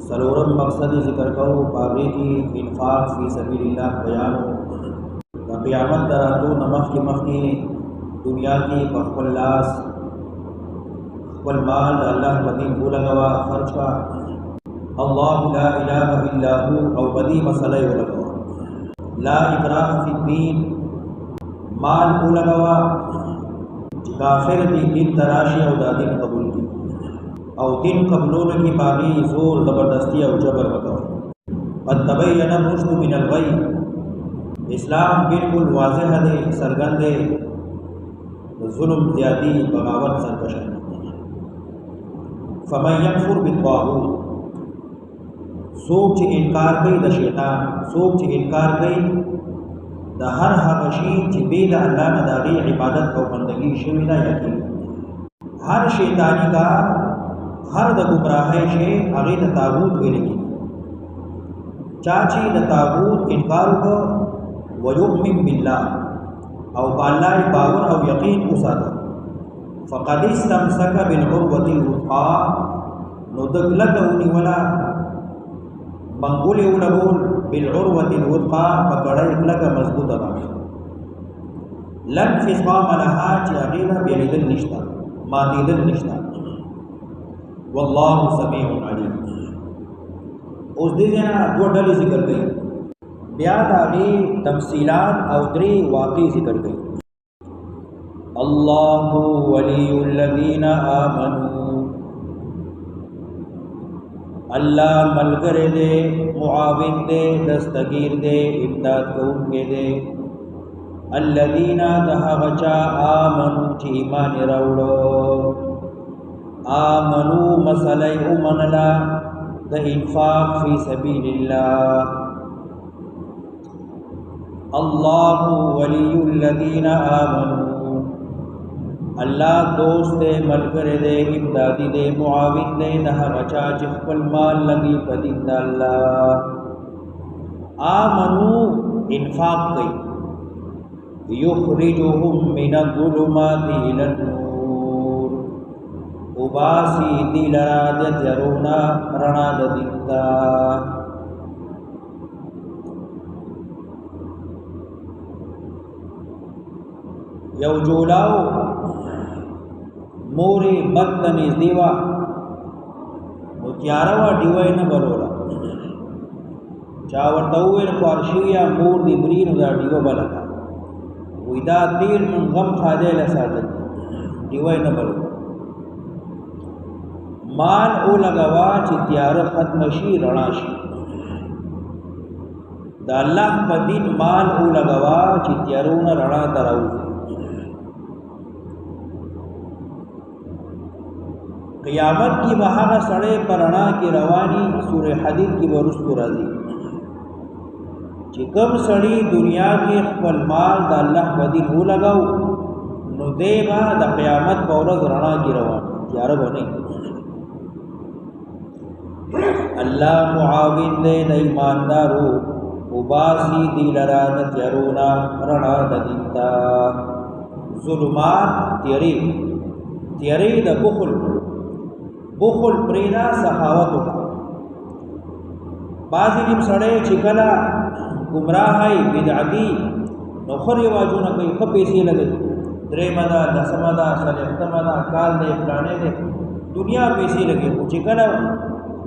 सलोरम मकसद ज़िक्र करो पागे की इन्फाक फ़ी सबीलिल्लाह बयान हो क़यामत दरातो नमक की मफ़ी दुनिया की बखलास वल माल अल्लाह बदीन बोला गवा खर्च का अल्लाह ला इलाहा इल्ला हु और बदी मसला लगा ला इकराह फ़िद्दीन माल बोला गवा काफिर दी दिन तराशी और दादीन कबूल की और दिन कबूलों की बागी जोर ज़बरदस्ती और जबर बताओ तबय्यन रुश्द मिनल गई इस्लाम बिल्कुल वाज़ेह दे सरगंद दे जुल्म ज़्यादी बगावत सरकशन फमन यकफुर बित्तागूत सोच इनकार कई द शैतान सोच इनकार कई द हर हबशी चिबेद अल्लाह न दागी इबादत को बंदगी शमिला यकीन हर शैतानी का हर द गुमराहे शे अगे द ताबूत वेलेगी चाची द ताबूत इनकार को वयुमिन बिल्लाह और अल्लाह बावर और यकीन उसादा फ़क़द इस्तमसक बिल उर्वतिल वुस्क़ा नुदगलक उनिवला मंगुल उलगुल बिल उर्वतिल वुस्क़ा पकड़ा इकलक मजबूत अबा लन फिस्क़ाम लहा चागीना बेलिदल निश्ता मातीदल निश्ता वल्लाहु समीउन अलीम। उस दिन दो डली जिक्र गई ब्याद आगे तफसीलात और द्री वाक़ई जिक्र गई अल्लाहु वलियुल्लज़ीना आमनू अल्लाह मलगर दे मुआविन दे दस्तगीर दे इमदाद को उनके दे अल्लज़ीना दहगचा आमनू ची ईमान रवड़ो आमनू मसलै उमनला द इन्फाक फ़ी सबीलिल्लाह अल्लाहु वलियुल्लज़ीना आमनू अल्लाह दोस्त दे मलकर दे इमदादी दे मुआविन दे दहा बचा जिखल माल लगी पदिंदा अल्लाह आमनू इन्फाक कई युखरिजुहुम मिनज़्ज़ुलुमाति इलन-नूर उबासी दिलरा जरूना रणा दिंदा यौ जोलाओ मोरे बदतनीज दीवा त्यारवा डिवाई न बलोला चावरतौर फारशिया मोर दी ब्रीन दा डिवा बलता विदा तीर मन गम खादे लसादत डिवाई न बलोला माल ओ लगावा ची त्यार खत्मशी रणाशी दा अल्लाह पदीन माल ओ लगावा ची त्यारों रणा तराऊ क़यामत की वहाँ सड़े परना की रवानी सूर हदीद की बरुस्तु राजी चिकम सड़ी दुनिया के खपल माल द अल्लाह बदीन हो लगाओ नुदेबा द क़यामत पौरज रणा की रवानी यार बने अल्लाह मुआविन दे न ईमानदारो उबासी दिलरा द त्यारोना रणा दिंता जुल्मात तेरे तेरे द बुखल प्रेरा सखावत का बाजी निम सड़े चिकला गुमराह है बिदअती नौखर वाजू न कोई खप पैसे लगे द्रे मदा दसमदा सलेमदा काल दे फलाने दे दुनिया पैसे लगे वो चिकला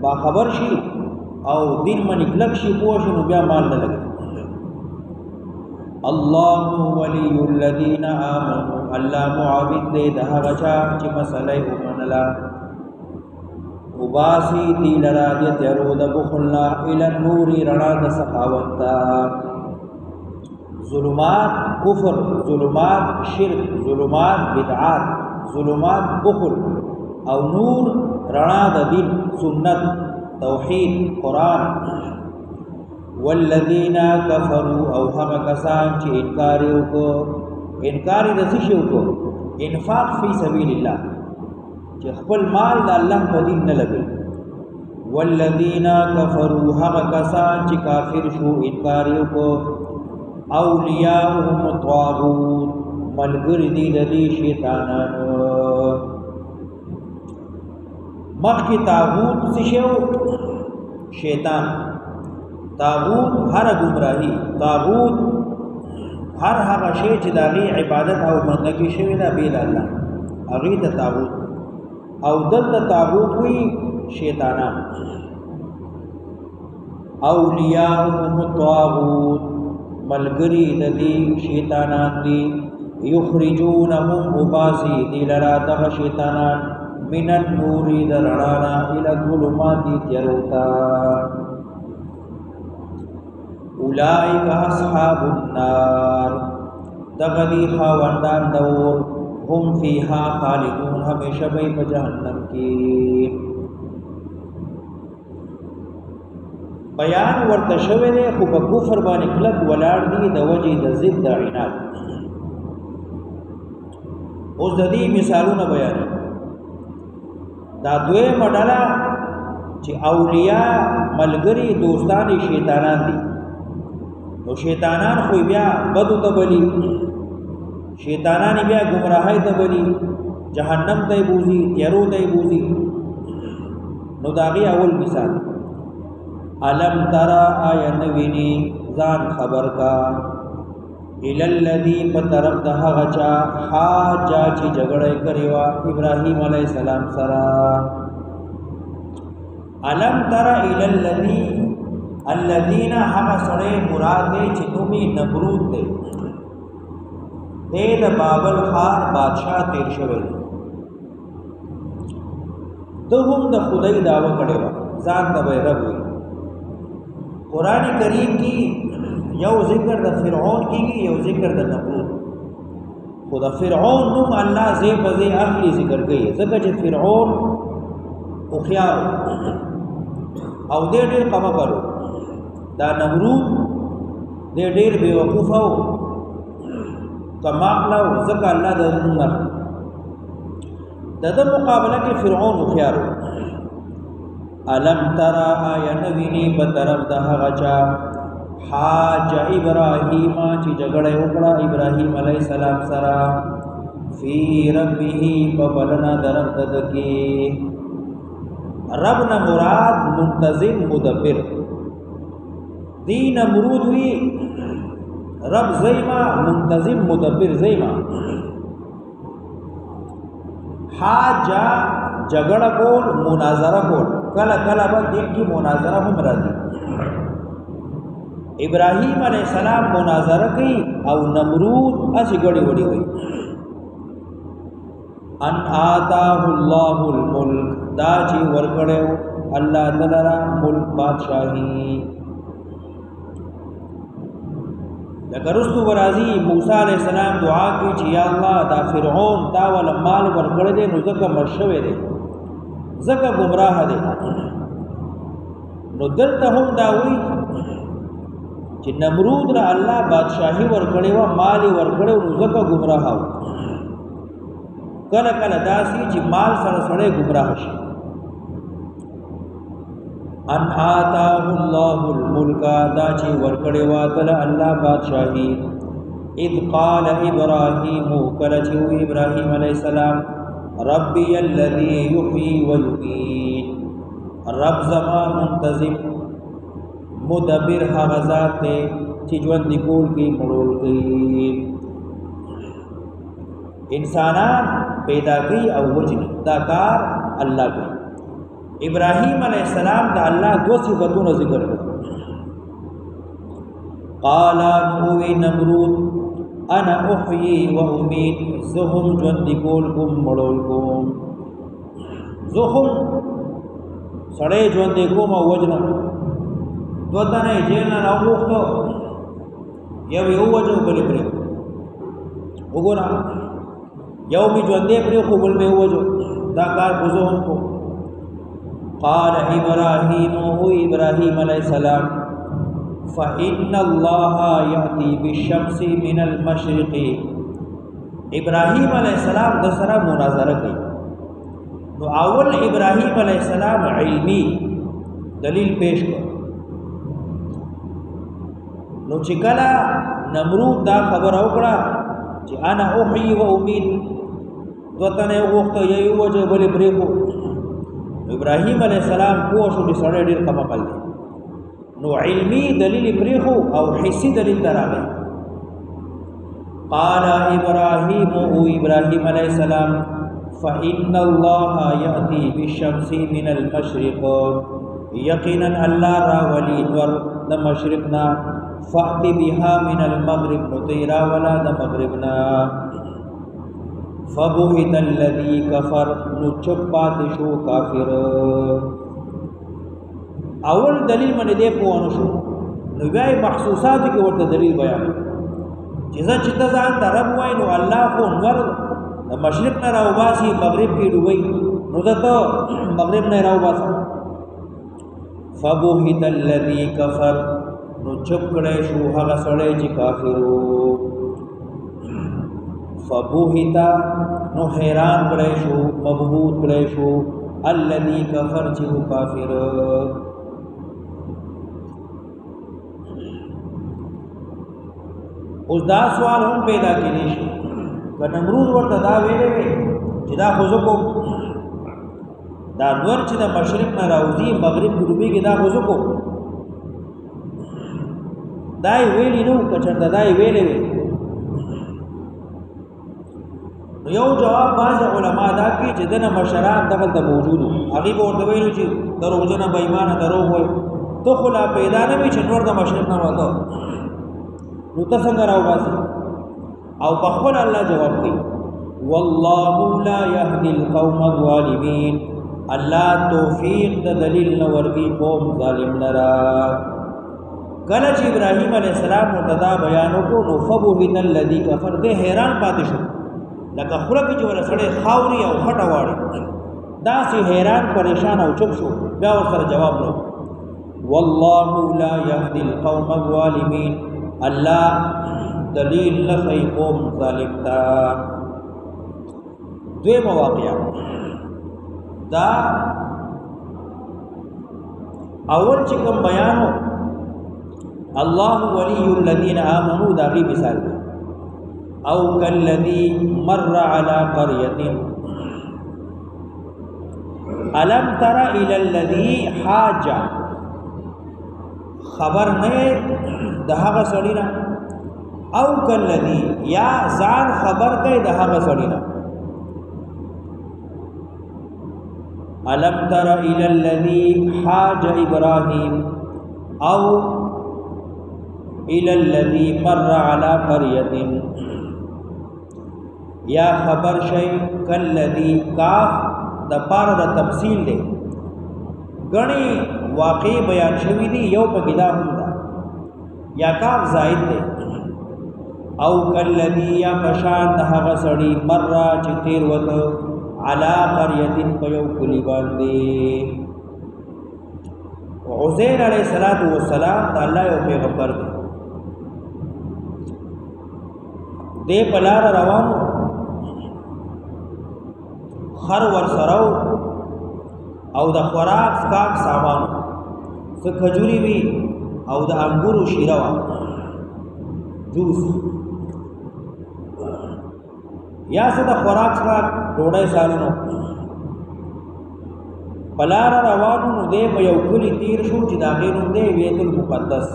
बाखबर शी और दिन मन इकलक शी पोश रुपया माल न लगे अल्लाहु वलियुल्लज़ीना आमनू अल्लाह मुआविन दे दहा बचा ची मसलै उमनला उबासी दिलरा त्यरोद बुखल्ला इलन नूरी रणा द सखावत्ता जुलुमात कुफर जुलुमात शिर्क जुलुमात बिदआत जुलुमात बुखल और नूर रणा द दिन सुन्नत तौहीद कुरान वल्लज़ीना कफरू औ हम कसान ची इनकारियों को इनकारी दसिशों को इन्फाक फ़ी सबीलिल्लाह खपल माल द अल्लाह बदीन न लगे वल्लज़ीना कफरू हम कसान ची काफिर शो इनकारियों को औलियाहुम तागूत मलगर दी ददी शैतानान मख की तागूत सिशो شیطان طاغوت هر گمراهی طاغوت هر هغه شی چې داغي عبادت او بندګي شوی دا بیل الله هغه ته طاغوت او دلته طاغوت وی شیطانان اولیاءهم الطاغوت ملګری د دې شیطانان دي یخرجونهم مباسی دی لرا دغه شیطانان من النور دررانا الى الظلمات تیروتا اولئک اصحاب النار دغدی خواندان دور هم فیها خالدون ہمیشہ بی پا جہنم کی بیان ورتشوه دے خو پا کفر بانی کلک ولار دی دا وجی دا ضد دا عناد اوس د دې مثالونه بیان دا دوی مډاله چې اولیاء ملګری دوستان شیطانان دي نو شیطانان خو بیا بدو ته بلی شیطانان بیا گمراهی ته بلی جهنم ته بوزي تیرو ته بوزي نو داغي اول مثال علم ترى آیا نوینی ځان خبر کا الى الذي بطرف ده غچا حاجا چې جګړه کړی وا ابراهيم عليه السلام سره علم ترى الى الذين هم سره مراد دې چې نومي نمرود دې د بابل خار بادشاہ تیر شوی دهم د خدای داوا کړی وا ځان د رب وي قران کریم کی یو ذکر د فرعون کیږي یو ذکر د نمرود خدا فرعون نوم الله زی بزی اخلی ذکر کوي ځکه چې فرعون او خيار او دې ډېر کما کړو دا نمرود دې ډېر بیوقوف او کما کړو ځکه الله د نوم د مقابله کې فرعون او خيار علم ترى آیا نوینی بطرف ده غچا حاج ابراهیم چې جګړه وکړه ابراهیم علی السلام سره فی ربه ببلنا درب ددکی رب نه مراد منتظم مدبر دین مرود وی رب زیما منتظم مدبر زیما حاج جګړه کول مناظره کول کله کله به دین کی مناظره هم راځي ابراهیم علیہ السلام مناظره کوي او نمرود اسی غړي وړي وي ان آتاه الله الملک دا چې ورکړو الله تعالی ملک بادشاہي لکه رستو ورازی موسی علیہ السلام دعا کوي چې یا الله دا فرعون دا ول مال ورکړې دي نو ځکه مرشوي دي ځکه گمراه دي نو دلته هم دا وی چې نمرود را الله بادشاہي ورکړې و مال ورکړې نو ځکه گمراه و کله کله داسي چې مال سره سره گمراه شي ان آتاه الله الملک دا چې ورکړې و تعالی الله بادشاہي اذ قال ابراهيم کله چې ابراهيم عليه السلام ربي الذي يحيي ويميت رب زما منتظم مدبر هغه ذات دی چې ژوند کول کی مړول کی انسانان پیدا کی او وجنی دا کار الله کوي ابراهيم عليه السلام دا الله دو صفاتونه ذکر کړل قال نو نمرود انا احيي واميت زهم ژوند کول کوم مړول کوم زهم سړې ژوند کوم او وجنم دوتانه جیل نه راوغوښتو یو وجو بلې پرې وګوره یو می ژوندې پرې خو بل می وجو دا کار بوزون کو قال ابراهيم هو ابراهيم عليه السلام فإن الله يأتي بالشمس من المشرق ابراهيم عليه السلام د سره مناظره کوي نو اول ابراهيم عليه السلام علمي دلیل پیش کړ نو چې کله نمرود دا خبر وکړه چې انا احيي و اميت دوتنه وخت یې وجه بلې بریکو ابراهیم علیہ السلام پوه شو چې سړی ډېر کم عقل دی نو علمی دلیل پریخو او حسی دلیل دراغی قال ابراهیم او ابراهیم علیہ السلام فإن الله يأتي بالشمس من المشرق یقینا الله را ولی ور د مشرقنا فأت بها من المغرب نتیرا ولا د مغربنا فبهت الذي كفر نچپات شو کافر اول دلیل باندې دی په ونه شو نو بیا محسوسات کې ورته دلیل بیان چې چې ځان ته رب وای نو الله خو نور د مشرق نه راوباسي مغرب کې ډوبي نو ته مغرب نه راوباسي فبهت الذي كفر نو چپ کړه شو هغه سړی چې کافرو فبهت نو حیران کړه شو مبهوت کړه شو الذي كفر چې کافر اوس دا سوال هم پیدا کړي شي که نمرود ورته دا ویلې وي چې دا خو زکو دا نور چې د مشرق نه راوځي مغرب ډوبېږي دا خو زکو دا ویلې نو که چېرته دا ویلې وي نو یو جواب بعض علما دا کوي چې دنه مشران دغلته موجود هغې به ورته ویلو چې دروغجنه به ایمانه دروغ وایي ته خو لا پیدا نه وي چې نور د مشرق نه وته نو ته څنګه راوباسي او بخبر الله جواب کوي والله لا يهدي القوم الظالمين الله توفیق د دلیل نو ورګي قوم ظالم لرا کله چې ابراهيم عليه السلام متدا بیان وکړو نو فبهت الذي كفر ده حیران پاتې شو لکه خوره کې چې ور سره خاوري او خټه واړي دا سي حیران پریشان او چوپ شو بیا ورسره جواب نو والله لا يهدي القوم الظالمين الله دلیل لخی قوم ظالم تا دوی مواقع دا اول چې کوم بیانو الله ولی الذین آمنوا دا غی مثال دی او کالذی مر علی قریة الم تر الی الذی حاج خبر نه د هغه سړی نه او کالذی یا ځان خبر کوي د هغه سړی نه الم تر الی الذی حاج ابراهیم او الی الذی مر علی قریة یا خبر شي کالذی کاف د پاره د تفصیل دی غنی واقع بیان شوی دی یو په کتاب دا یا کاف زائد دی او کالذی یا پشان د هغه سړی مر چې تیر وته علی قریة په یو کلی باندې عزیر علیہ السلام د الله یو پیغمبر دی دې پلار روانو خر ور سراو او د خوراک سکاک سامان څه کجوري وی او د انګورو شیره وا جوس یا څه د خوراک سکاک ډوډۍ سالونو پلار روانو نو دې په یو کلی تیر شو چې دا غینو دې بیت المقدس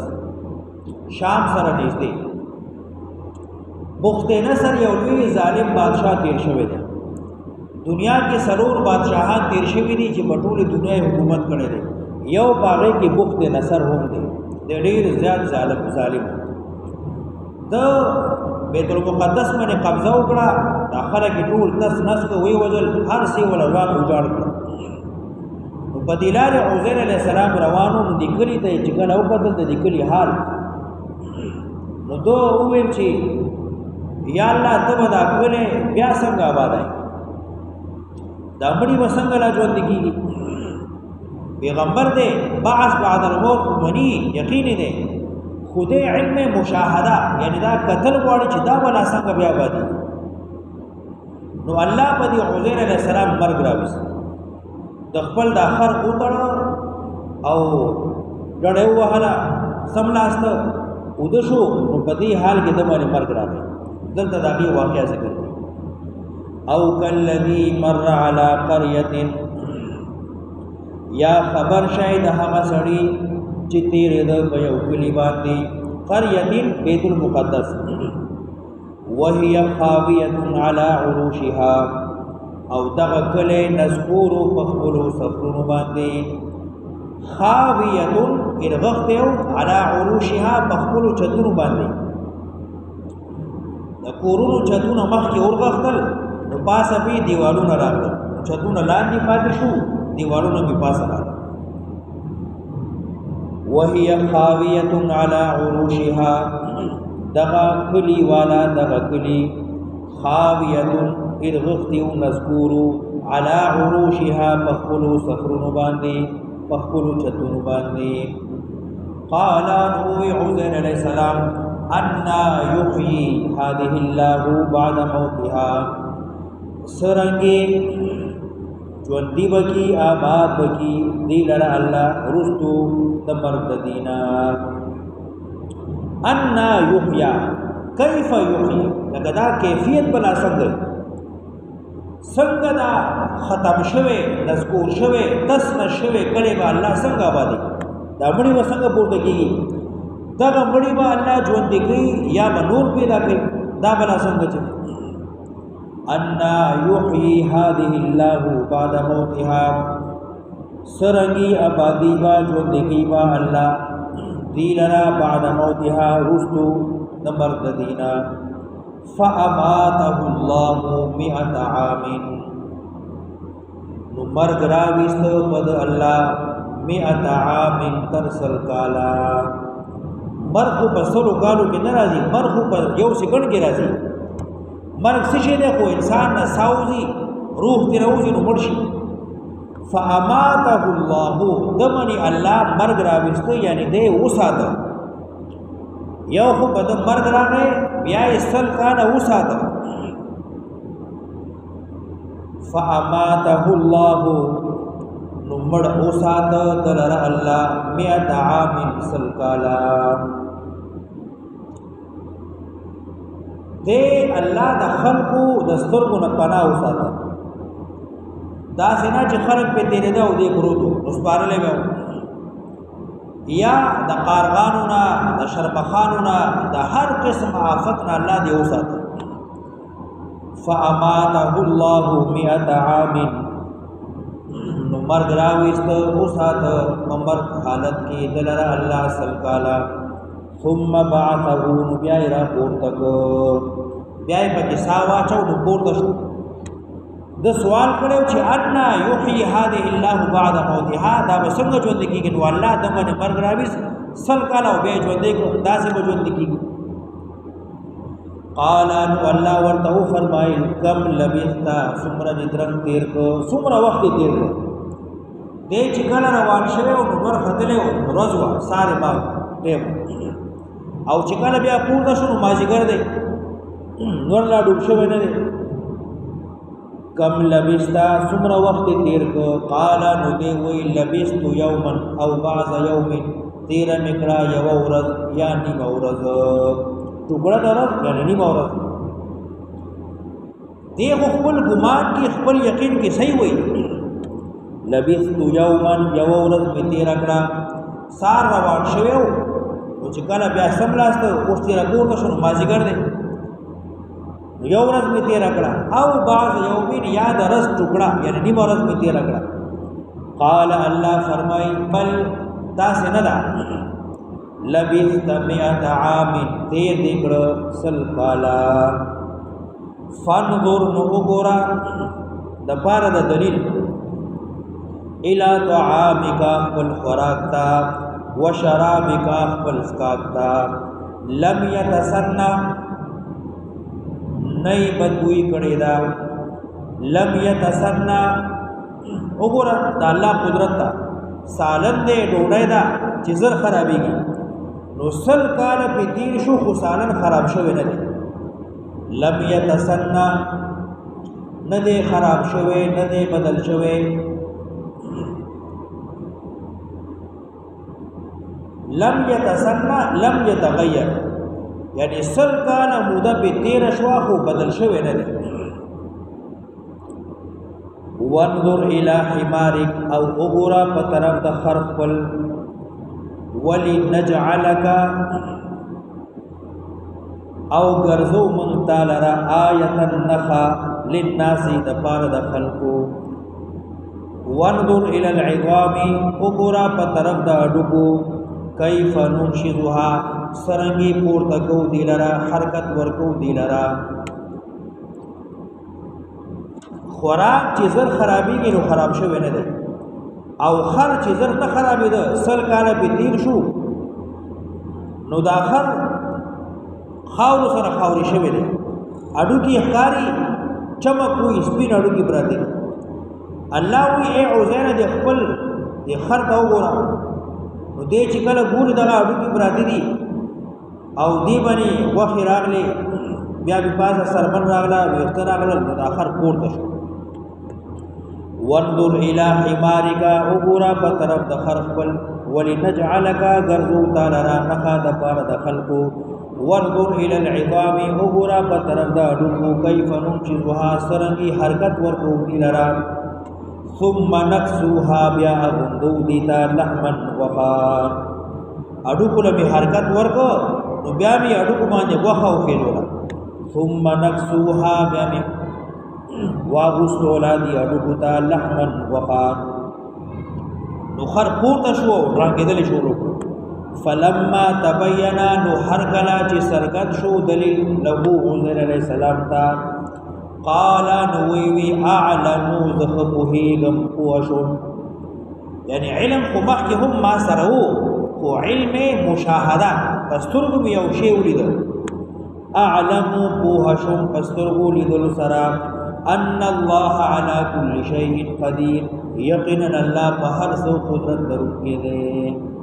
شام سره نږدې بخت نصر یو لوی ظالم بادشاہ تیر شوی دی دنیا کې سرور بادشاہان تیر شوی دي چې په ټوله دنیا حکومت کړی دی یو باغې کې بخت نصر هم دی د ډېر زیات ظالم د بیت المقدس باندې قبضه وکړه داخله کې ټول تس نس کو وی وجل هر سی ول روان وجاړ کړ په دلار عزیر علیہ السلام روانو نو دکلی ته چې کله وکړل د دکلی حال نو دو وویل چې یا الله ته ودا کړې بیا څنګه آبادای دا مړي وسنګ لا ژوند کیږي پیغمبر دې بعث بعد الموت منی یقین دې خدای علم مشاهده یعنی دا قتل غواړي چې دا ولا څنګه بیا آبادی نو الله په دې عزیر علیہ السلام مرګ راوست د خپل د اخر اوتړ او ډړې وهلا سملاست ودشو نو په دې حال کې د باندې مرګ راغی دلته دا دی واقعیا ذکر دی او کالذی مر علی قريه یا خبر شاید هغه سړی چې تیرېده په یو کلي باندې قرية بیت المقدس وهي خاوية على عروشها او دغه کلی نذکور په خپلو سفرونو باندې خاویه ارغخت یو على عروشها په خپلو چتونو باندې د کورونو چتونه مخکې ورغختل نو پاسه به دیوالونه راغلل چتونه لاندې پاتې شو دیوالونه به پاسه راغلل وهي خاویه على عروشها دغه کلی والا دغه کلی خاویه ارغختیو نذکورو علا عروشها پخپلو سفرونو باندې پخپلو چتونو باندې قال نووی عزیر علیہ السلام انا یحیی هذه الله بعد موتها سرنگی جوندی بکی آباد بکی دی لرا اللہ رستو دمرد دینا انا یحیی کیف یحیی لگدا کیفیت بلا سنگ څنګه دا ختم شوه نذکور شوه تسن شوه کله به الله څنګه آبادی دا مړی و څنګه پورته کیږي دا مړی به الله ژوند کوي یا به نور پیدا کوي دا بلا څنګه چې ان یحیی هذه الله بعد موتها سرنگی آبادی با ژوند کوي با الله دی لرا بعد موتها رستو نمبر دینا فَأَمَاتَهُ اللَّهُ مِئَةَ عَامٍ نو مرگ راویست پد اللہ مئة عام ترسل کالا مرگ پر سلو کالو کی نرازی مرگ پر یو سکن کی رازی مرگ سشی دیکھو انسان نا ساوزی روح تی روزی نو مرشی فَأَمَاتَهُ اللَّهُ دمنی اللہ مرگ راویست یعنی دے وساتا یو خو په د مرګ راغی بیا یې سل کاله وساته فاماته الله نو مړ وساته دلره الله مئة عام سل کاله دې الله د خلقو د سترګو نه پناه وساته دا څنګه چې خلق په تیرېده او دې پروتو اوس بارلې به یا د قارغانونا د شربخانونا د هر قسم آفتنا الله دی وسات فاماته الله مئة عام نو مرگ راویست وسات مرگ حالت کی دلر الله سل کالا ثم بعثه بیا را پورتک بیا پکې ساوا چاو نو پورته شو د سوال کړو چې ان یحیی هذه الله بعد موتها دا څنګه ژوند کیږي نو الله دمن مرګ راويس سل کاله او به ژوند کیږي دا څنګه ژوند کیږي قال ان الله ورته فرمایل کم لبثتا سمره درنګ تیر کو سمره وخت تیر کو دې چې کله روان شوه او نور خدله روز وا ساره ما ټیم او چې کله بیا پورته شو ماجیګر دی نور لا ډوب شوه نه دی کم لبستا سمرا وقت تیر کو قالا نو دے وی لبست یوما او بعض یوم تیر مکڑا یو ورز یا نیم ورز ٹکڑا درز یعنی نیم ورز دے خپل گمان کی خپل یقین کی صحیح ہوئی لبست یوما یو ورز می تیر اکڑا سار روان شویو او چکالا بیا سملاست اوس تیر پورته شنو مازیګر دی یو ورځ می تیر کړه او بعض یومین یاد رس ټوکړه یعنی نیم ورځ می تیر کړه قال الله فرمای بل داس نه دا لبثت مئة عام تیر دې کړه سل کالا فانظر نو وګورا د پاره د دلیل الى طعامك والخراق وشرابك والسقاق لم يتسنى نئی بدبوئی کړي دا لم يتسنى وګوره دا الله قدرت دا سالن دې ډوډۍ دا چې زر خرابېږي نو سل کال په تیر شو خو سالن خراب شوی نه دی لم يتسنى نه دی خراب شوی نه دی بدل شوی لم يتسنى لم يتغير یعنی سل کالا مودا پی تیر شوا خو بدل شوی نه دی وانظر الى حمارک او وګورا په طرف د خر خپل ولنجعلک او ګرځو مونږ تعالی را آیه النخا للناس د پاره د خلقو وانظر الى العظام وګورا په طرف د اډوکو کیف ننشزها سرنګي پورته کو دی لرا حرکت ورکو دی لرا خوراک چې زر خرابېږي نو خراب شوی نه دی او خر چې زر نه خرابېده سل کاله به تیر شو نو دا خر خاورو سره خاورې شوی دی اډوکي ښکاري چمک وي سپین اډوکي پراته دي الله وی اے عزیر د خپل د خر ته وګوره نو دې چې کله ګوري دغه اډوکي پراته دي او دی باندې وخت راغلی بیا به پاسه سرمن راغله ویښته راغله نو د اخر پورته شو وانظر الى حمارک وګورا په طرف د خر خپل ولنجعلک غرزو تعالی را نخا د پاره د خلقو وانظر الى العظام وګورا په طرف د اډوکو کیف ننشزها سرنګي حرکت ورکو دی لرا ثم نكسوها بیا غندو دیتا لحما وخار اډوکو له حرکت ورکو نو بیا می اډوکو باندې وخه او خېلولا ثم نكسوها بیا می واغستولا دی اډوکو تا لحما وخار نو خر پورته شو رنگیدل شروع فلما تبینا نو هر کلا چې سرګت شو دلیل له عزیر علیہ السلام تا قال نووی اعلم ذخبهیگم پوشون یعنی علم خو مخی هم ما سرهو خو علم مشاهده پسترگو یو شی ولیدل اعلم پوشون پسترگو لیدل سرا ان الله على كل شيء قدير یقینا الله په هر څه قدرت لرونکی دی